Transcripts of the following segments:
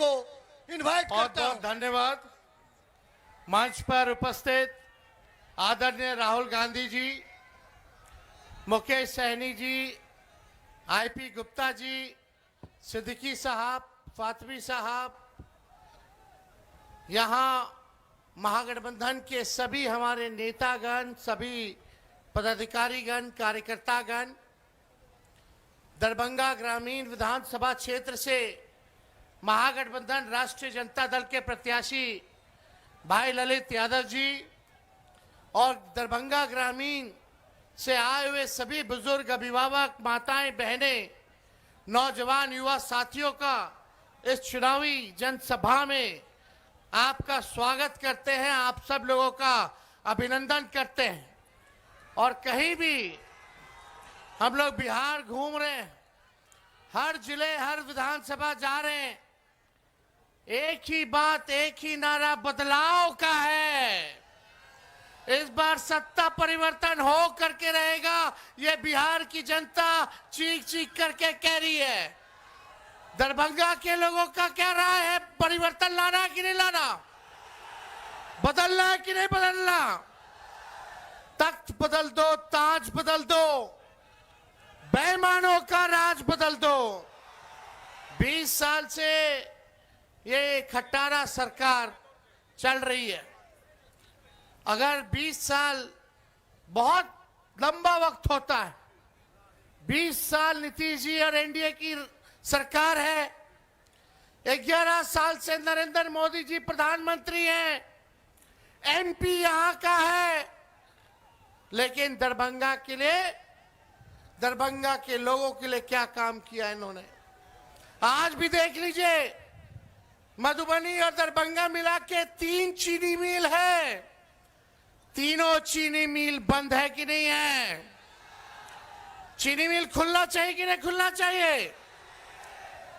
को इनवाइट करता हूं। बहुत धन्यवाद। मंच पर उपस्थित आदरणीय राहुल गांधी जी, मुकेश सहनी जी, आईपी गुप्ता जी, सिद्दीकी साहब, फातमी साहब, यहाँ महागठबंधन के सभी हमारे नेतागण, सभी पदाधिकारीगण, कार्यकर्तागण, दरभंगा ग्रामीण विधानसभा क्षेत्र से महागठबंधन राष्ट्रीय जनता दल के प्रत्याशी भाई ललित यादव जी और दरभंगा ग्रामीण से आए हुए सभी बुजुर्ग, अभिभावक, माताएं, बहनें, नौजवान, युवा साथियों का इस चुनावी जनसभा में आपका स्वागत करते हैं। आप सब लोगों का अभिनंदन करते हैं। और कहीं भी हम लोग बिहार घूम रहे हैं, हर जिले, हर विधानसभा जा रहे हैं, एक ही बात, एक ही नारा बदलाव का है। इस बार सत्ता परिवर्तन हो करके रहेगा, ये बिहार की जनता चीख चीख करके कह रही है। दरभंगा के लोगों का क्या राय है? परिवर्तन लाना है कि नहीं लाना? बदलना है कि नहीं बदलना? तख्त बदल दो, ताज बदल दो, बेईमानों का राज बदल दो। 20 साल से ये खट्टारा सरकार चल रही है। अगर 20 साल बहुत लंबा वक्त होता है, 20 साल नीतीश जी और एनडीए की सरकार है, 11 साल से नरेंद्र मोदी जी प्रधानमंत्री हैं, एमपी यहां का है, लेकिन दरभंगा के लिए, दरभंगा के लोगों के लिए क्या काम किया इन्होंने? आज भी देख लीजिए, मधुबनी और दरभंगा मिला के 3 चीनी मिल है। तीनों चीनी मिल बंद है कि नहीं है? चीनी मिल खुलना चाहिए कि नहीं खुलना चाहिए?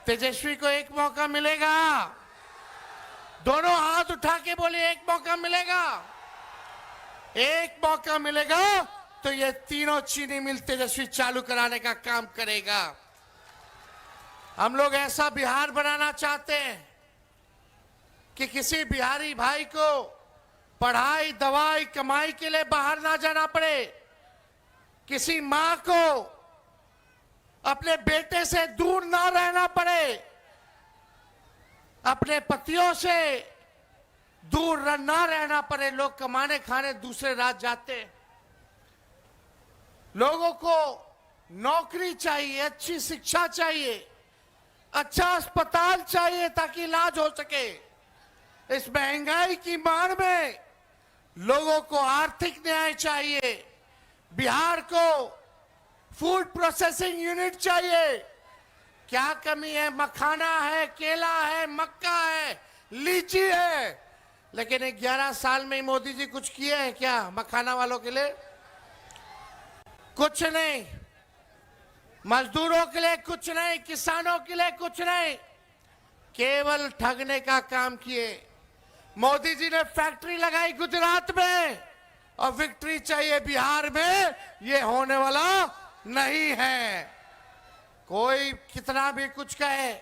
तेजस्वी को एक मौका मिलेगा। दोनों हाथ उठा के बोले, एक मौका मिलेगा। एक मौका मिलेगा तो ये तीनों चीनी मिल तेजस्वी चालू कराने का काम करेगा। हम लोग ऐसा बिहार बनाना चाहते हैं कि किसी बिहारी भाई को पढ़ाई, दवाई, कमाई के लिए बाहर ना जाना पड़े, किसी मां को अपने बेटे से दूर ना रहना पड़े, अपने पतियों से दूर ना रहना पड़े। लोग कमाने खाने दूसरे राज्य जाते हैं। लोगों को नौकरी चाहिए, अच्छी शिक्षा चाहिए, अच्छा अस्पताल चाहिए ताकि इलाज हो सके। इस महंगाई की मार में लोगों को आर्थिक न्याय चाहिए। बिहार को फूड प्रोसेसिंग यूनिट चाहिए। क्या कमी है? मखाना है, केला है, मक्का है, लीची है, लेकिन 11 साल में मोदी जी कुछ किए हैं क्या मखाना वालों के लिए? कुछ नहीं। मजदूरों के लिए कुछ नहीं, किसानों के लिए कुछ नहीं, केवल ठगने का काम किए। मोदी जी ने फैक्ट्री लगाई गुजरात में और विक्ट्री चाहिए बिहार में, ये होने वाला नहीं है। कोई कितना भी कुछ कहे,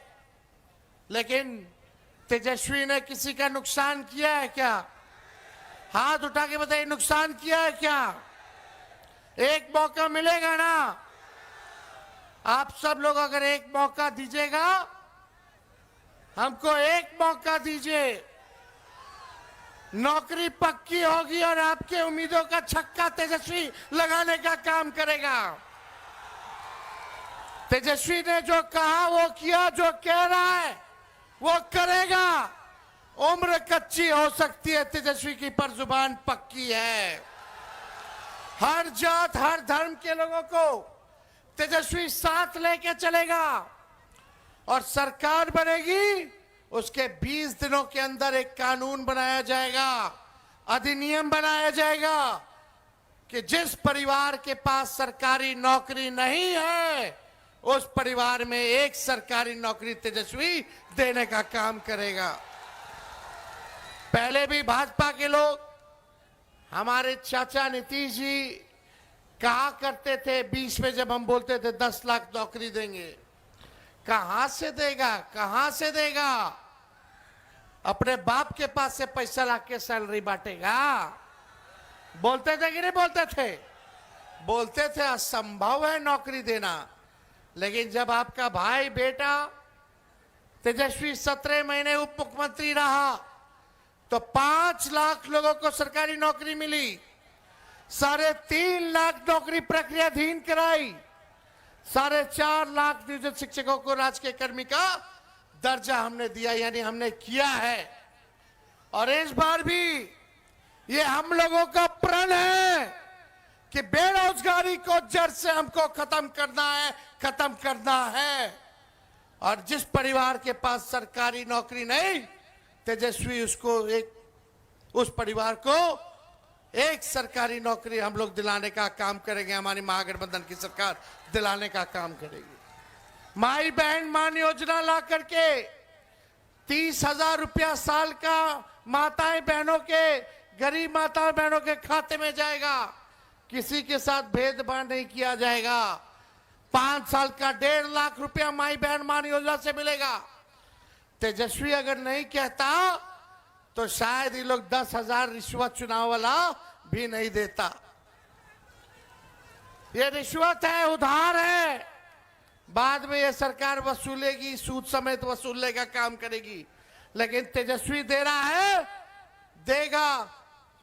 लेकिन तेजस्वी ने किसी का नुकसान किया है क्या? हाथ उठा के बताइए, नुकसान किया है क्या? एक मौका मिलेगा ना? आप सब लोग अगर एक मौका दीजिएगा, हमको एक मौका दीजिए, नौकरी पक्की होगी और आपके उम्मीदों का छक्का तेजस्वी लगाने का काम करेगा। तेजस्वी ने जो कहा वो किया, जो कह रहा है वो करेगा। उम्र कच्ची हो सकती है तेजस्वी की, पर जुबान पक्की है। हर जात, हर धर्म के लोगों को तेजस्वी साथ लेके चलेगा और सरकार बनेगी। उसके 20 दिनों के अंदर एक कानून बनाया जाएगा, अधिनियम बनाया जाएगा कि जिस परिवार के पास सरकारी नौकरी नहीं है, उस परिवार में एक सरकारी नौकरी तेजस्वी देने का काम करेगा। पहले भी भाजपा के लोग, हमारे चाचा नीतीश जी कहा करते थे 20 में जब हम बोलते थे 10 लाख नौकरी देंगे, कहां से देगा, कहां से देगा? अपने बाप के पास से पैसा लाके सैलरी बांटेगा? बोलते थे कि नहीं बोलते थे? बोलते थे असंभव है नौकरी देना। लेकिन जब आपका भाई बेटा तेजस्वी 17 महीने उप मुख्यमंत्री रहा तो 5 लाख लोगों को सरकारी नौकरी मिली, 3.5 लाख नौकरी प्रक्रियाधीन कराई, 4.5 लाख नियोजित शिक्षकों को राजकीय कर्मी का दर्जा हमने दिया, यानी हमने किया है। और इस बार भी ये हम लोगों का प्रण है कि बेरोजगारी को जड़ से हमको खत्म करना है। और जिस परिवार के पास सरकारी नौकरी नहीं, तेजस्वी उस परिवार को एक सरकारी नौकरी हम लोग दिलाने का काम करेंगे। हमारी महागठबंधन की सरकार दिलाने का काम करेगी। माई बहन मान योजना ला करके 30,000 रुपया साल का माताएं बहनों के, गरीब माताएं बहनों के खाते में जाएगा। किसी के साथ भेदभाव नहीं किया जाएगा। 5 साल का 1.5 लाख रुपया माई बहन मान योजना से मिलेगा। तेजस्वी अगर नहीं कहता तो शायद ये लोग 10,000 रिश्वत चुनाव वाला भी नहीं देता। ये रिश्वत है, उधार है, बाद में ये सरकार वसूलेगी, सूद समेत वसूलने का काम करेगी। लेकिन तेजस्वी दे रहा है, देगा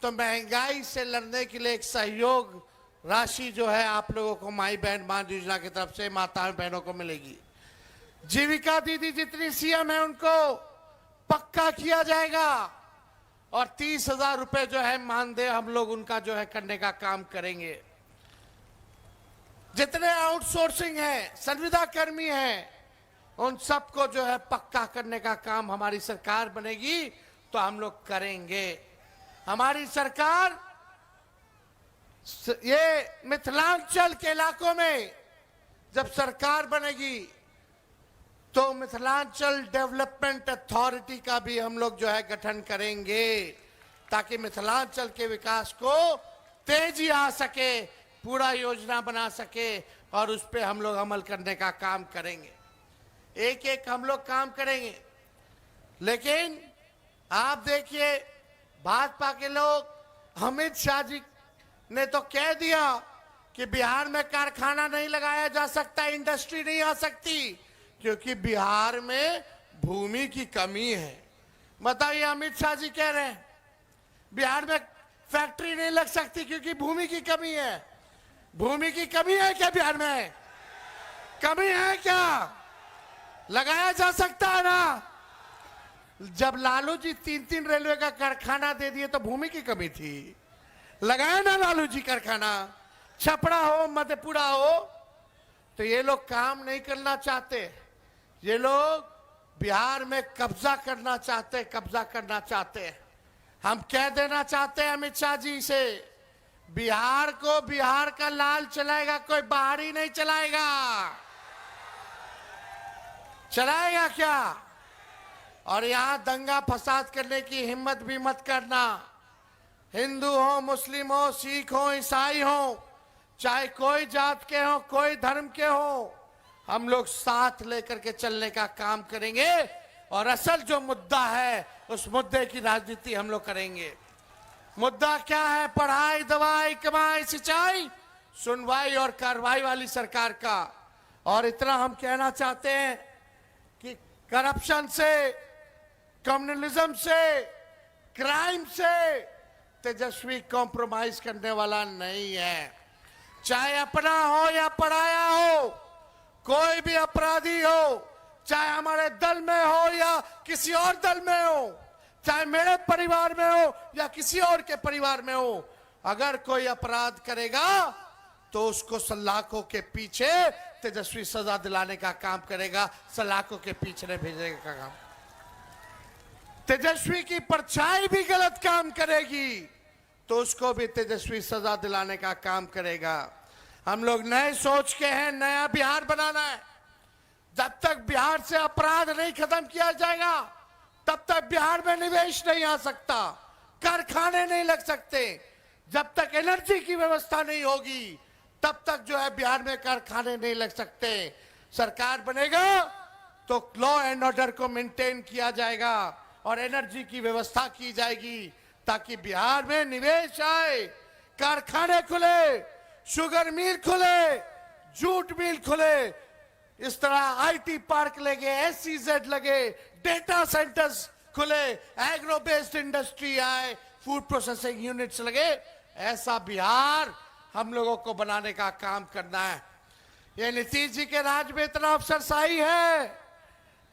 तो महंगाई से लड़ने के लिए एक सहयोग राशि जो है आप लोगों को माई बहन मान योजना की तरफ से माता बहनों को मिलेगी। जीविका दीदी जितनी सीएम है उनको पक्का किया जाएगा और 30,000 रुपए जो है मानदेय हम लोग उनका जो है करने का काम करेंगे। जितने आउटसोर्सिंग है, संविदा कर्मी हैं, उन सबको जो है पक्का करने का काम हमारी सरकार बनेगी तो हम लोग करेंगे। हमारी सरकार ये मिथिलांचल के इलाकों में जब सरकार बनेगी तो मिथिलांचल डेवलपमेंट अथॉरिटी का भी हम लोग जो है गठन करेंगे ताकि मिथिलांचल के विकास को तेजी आ सके, पूरा योजना बना सके और उस पर हम लोग अमल करने का काम करेंगे। एक एक हम लोग काम करेंगे। लेकिन आप देखिए भाजपा के लोग, अमित शाह जी ने तो कह दिया कि बिहार में कारखाना नहीं लगाया जा सकता, इंडस्ट्री नहीं आ सकती क्योंकि बिहार में भूमि की कमी है। बताइए, अमित शाह जी कह रहे हैं बिहार में फैक्ट्री नहीं लग सकती क्योंकि भूमि की कमी है। भूमि की कमी है क्या बिहार में? कमी है क्या? लगाया जा सकता है ना। जब लालू जी 3-3 रेलवे का कारखाना दे दिए तो भूमि की कमी थी, लगाया ना लालू जी कारखाना। छपरा हो, मधेपुरा हो, तो ये लोग काम नहीं करना चाहते। ये लोग बिहार में कब्जा करना चाहते। हम कह देना चाहते हैं अमित शाह जी से, बिहार को बिहार का लाल चलाएगा, कोई बाहरी नहीं चलाएगा। चलाएगा क्या? और यहां दंगा फसाद करने की हिम्मत भी मत करना। हिंदू हो, मुस्लिम हो, सिख हो, ईसाई हो, चाहे कोई जात के हो, कोई धर्म के हो, हम लोग साथ लेकर के चलने का काम करेंगे और असल जो मुद्दा है उस मुद्दे की राजनीति हम लोग करेंगे। मुद्दा क्या है? पढ़ाई, दवाई, कमाई, सिंचाई, सुनवाई और कार्रवाई वाली सरकार का। और इतना हम कहना चाहते हैं कि करप्शन से, कम्युनलिज्म से, क्राइम से तेजस्वी कॉम्प्रोमाइज करने वाला नहीं है। चाहे अपना हो या पराया हो, कोई भी अपराधी हो, चाहे हमारे दल में हो या किसी और दल में हो, चाहे मेरे परिवार में हो या किसी और के परिवार में हो, अगर कोई अपराध करेगा तो उसको सलाखों के पीछे तेजस्वी सजा दिलाने का काम करेगा, सलाखों के पीछे नहीं भेजने का काम। तेजस्वी की परछाई भी गलत काम करेगी तो उसको भी तेजस्वी सजा दिलाने का काम करेगा। हम लोग नए सोच के हैं, नया बिहार बनाना है। जब तक बिहार से अपराध नहीं खत्म किया जाएगा तब तक बिहार में निवेश नहीं आ सकता, कारखाने नहीं लग सकते। जब तक एनर्जी की व्यवस्था नहीं होगी तब तक जो है बिहार में कारखाने नहीं लग सकते। सरकार बनेगा तो लॉ एंड ऑर्डर को मेंटेन किया जाएगा, और एनर्जी की व्यवस्था की जाएगी ताकि बिहार में निवेश आए, कारखाने खुले, शुगर मिल खुले, जूट मिल खुले, इस तरह आईटी पार्क लगे, एसईजेड लगे, डेटा सेंटर्स खुले, एग्रो बेस्ड इंडस्ट्री आए, फूड प्रोसेसिंग यूनिट्स लगे। ऐसा बिहार हम लोगों को बनाने का काम करना है। ये नीतीश जी के राज में इतना अफसरशाही है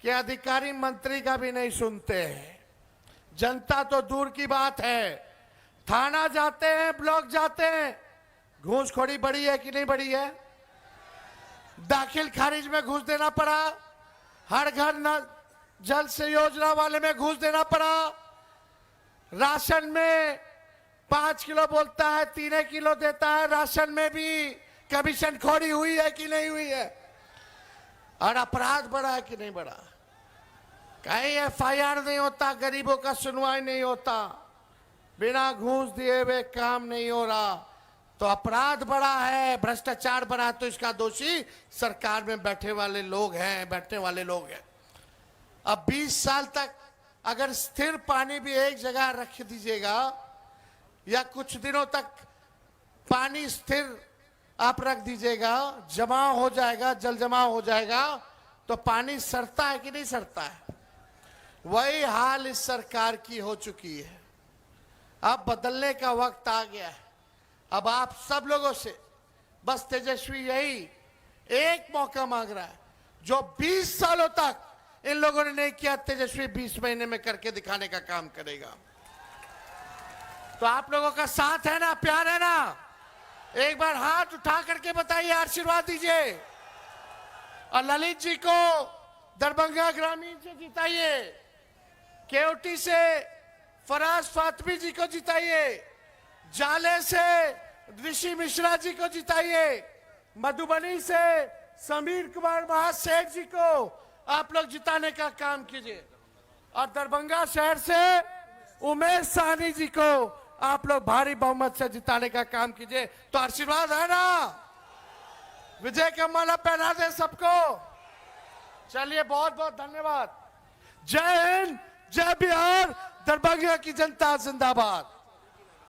कि अधिकारी मंत्री का भी नहीं सुनते हैं। जनता तो दूर की बात है, थाना जाते हैं, ब्लॉक जाते हैं, घूसखोरी बढ़ी है कि नहीं बढ़ी है? दाखिल खारिज में घूस देना पड़ा, हर घर न जल से योजना वाले में घूस देना पड़ा, राशन में 5 किलो बोलता है 3 किलो देता है, राशन में भी कमीशन खोरी हुई है कि नहीं हुई है? और अपराध बढ़ा है कि नहीं बढ़ा? कहीं एफआईआर नहीं होता, गरीबों का सुनवाई नहीं होता, बिना घूस दिए हुए काम नहीं हो रहा, तो अपराध बढ़ा है, भ्रष्टाचार बढ़ा, तो इसका दोषी सरकार में बैठे वाले लोग हैं, बैठने वाले लोग हैं। अब 20 साल तक अगर स्थिर पानी भी एक जगह रख दीजिएगा या कुछ दिनों तक पानी स्थिर आप रख दीजिएगा, जमा हो जाएगा, जल जमा हो जाएगा, तो पानी सड़ता है कि नहीं सड़ता है? वही हाल इस सरकार की हो चुकी है। अब बदलने का वक्त आ गया है। अब आप सब लोगों से बस तेजस्वी यही एक मौका मांग रहा है, जो 20 सालों तक इन लोगों ने नहीं किया, तेजस्वी 20 महीने में करके दिखाने का काम करेगा। तो आप लोगों का साथ है ना, प्यार है ना? एक बार हाथ उठा करके बताइए, आशीर्वाद दीजिए। और ललित जी को दरभंगा ग्रामीण से जिताइए, केवटी से फराज फातमी जी को जिताइए, जाले से ऋषि मिश्रा जी को जिताइए, मधुबनी से समीर कुमार महासेठ जी को आप लोग जिताने का काम कीजिए, और दरभंगा शहर से उमेश साहनी जी को आप लोग भारी बहुमत से जिताने का काम कीजिए। तो आशीर्वाद है ना? विजय का माला पहना दे सबको। चलिए, बहुत बहुत धन्यवाद। जय हिंद, जय बिहार, दरभंगा की जनता जिंदाबाद।